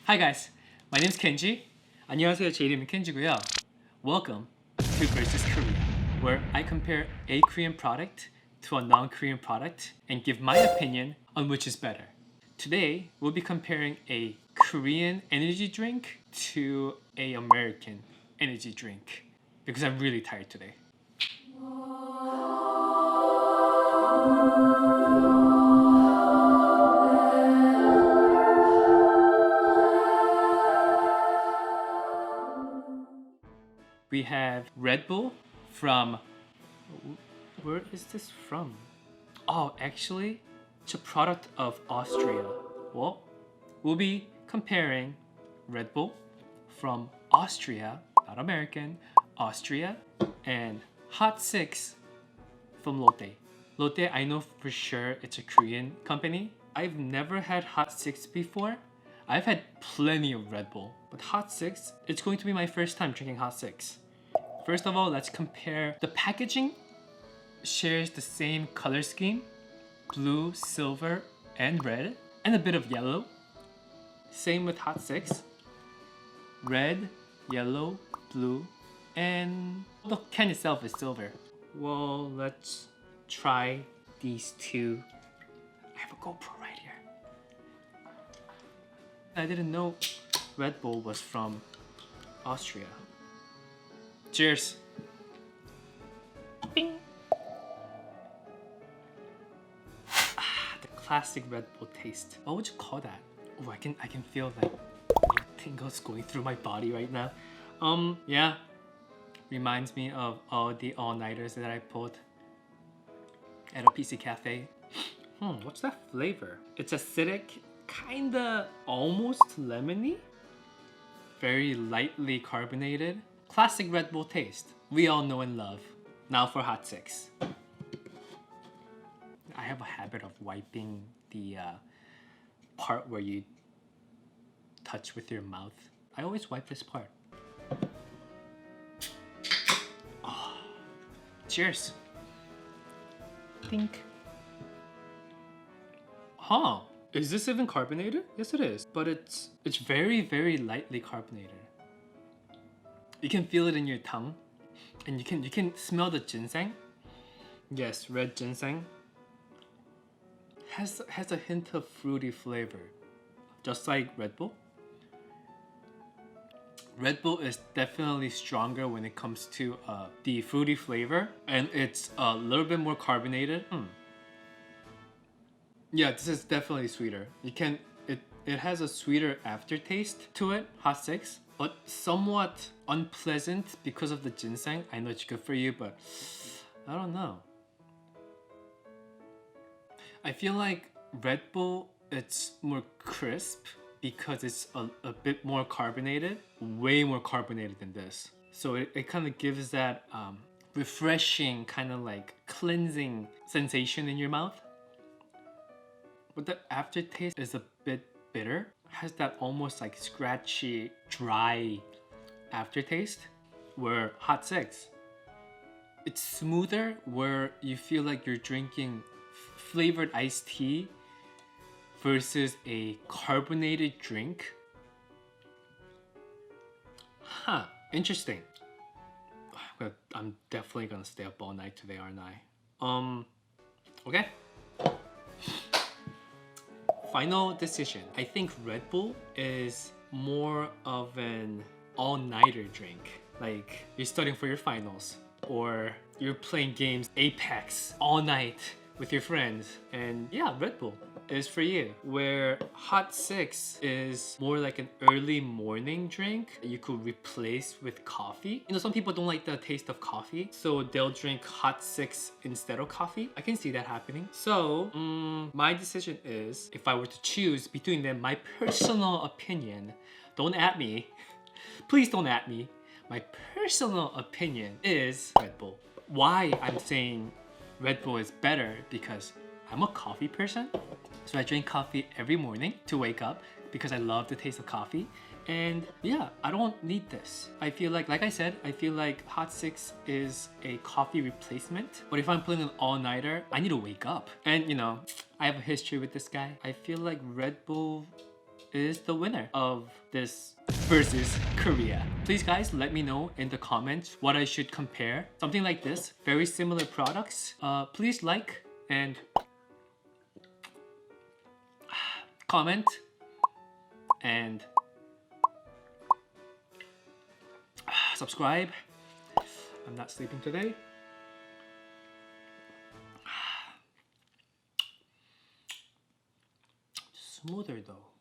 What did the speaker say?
Hi guys, my name is Kenji. 안녕하세요, 제 이름은 켄지고요. Welcome to versus Korea, where I compare a Korean product to a non-Korean product and give my opinion on which is better. Today, we'll be comparing a Korean energy drink to a American energy drink because I'm really tired today. We have Red Bull from, where is this from? Oh, actually, it's a product of Austria. Well, we'll be comparing Red Bull from Austria, not American, Austria, and Hot6 from Lotte. Lotte, I know for sure it's a Korean company. I've never had Hot6 before. I've had plenty of Red Bull, but Hot6, it's going to be my first time drinking Hot6. First of all, let's compare. The packaging shares the same color scheme, blue, silver, and red, and a bit of yellow. Same with Hot6. Red, yellow, blue, and the can itself is silver. Well, let's try these two. I have a GoPro right here. I didn't know Red Bull was from Austria. Cheers. Bing. The classic Red Bull taste. What would you call that? Oh, I can feel like tingles going through my body right now. Yeah. Reminds me of all the all-nighters that I pulled at a PC cafe. What's that flavor? It's acidic, kinda almost lemony. Very lightly carbonated. Classic Red Bull taste. We all know and love. Now for Hot6. I have a habit of wiping the part where you touch with your mouth. I always wipe this part. Oh. Cheers. Think. Huh. Is this even carbonated? Yes, it is. But it's very, very lightly carbonated. You can feel it in your tongue, and you can smell the ginseng. Yes, red ginseng has a hint of fruity flavor, just like Red Bull. Red Bull is definitely stronger when it comes to the fruity flavor, and it's a little bit more carbonated. Yeah, this is definitely sweeter. It has a sweeter aftertaste to it, Hot6, but somewhat unpleasant because of the ginseng. I know it's good for you, but I don't know. I feel like Red Bull, it's more crisp because it's a bit more carbonated, way more carbonated than this. So it kind of gives that refreshing, kind of like cleansing sensation in your mouth. But the aftertaste is a bit bitter. Has that almost like scratchy, dry aftertaste. Where Hot6, it's smoother, where you feel like you're drinking flavored iced tea versus a carbonated drink. Huh, interesting. I'm definitely gonna stay up all night today, aren't I? Okay. Final decision. I think Red Bull is more of an all-nighter drink. Like you're studying for your finals, or you're playing games Apex all night with your friends, and yeah, Red Bull is for you. Where Hot6 is more like an early morning drink you could replace with coffee. You know, some people don't like the taste of coffee, so they'll drink Hot6 instead of coffee. I can see that happening. So my decision is, if I were to choose between them, my personal opinion, don't at me, please don't at me, my personal opinion is Red Bull. Why I'm saying Red Bull is better, because I'm a coffee person. So I drink coffee every morning to wake up because I love the taste of coffee. And yeah, I don't need this. I feel like I said, I feel like Hot6 is a coffee replacement. But if I'm playing an all-nighter, I need to wake up. And you know, I have a history with this guy. I feel like Red Bull is the winner of this versus Korea. Please guys, let me know in the comments what I should compare. Something like this, very similar products. Please like and comment and subscribe. I'm not sleeping today. Smoother though.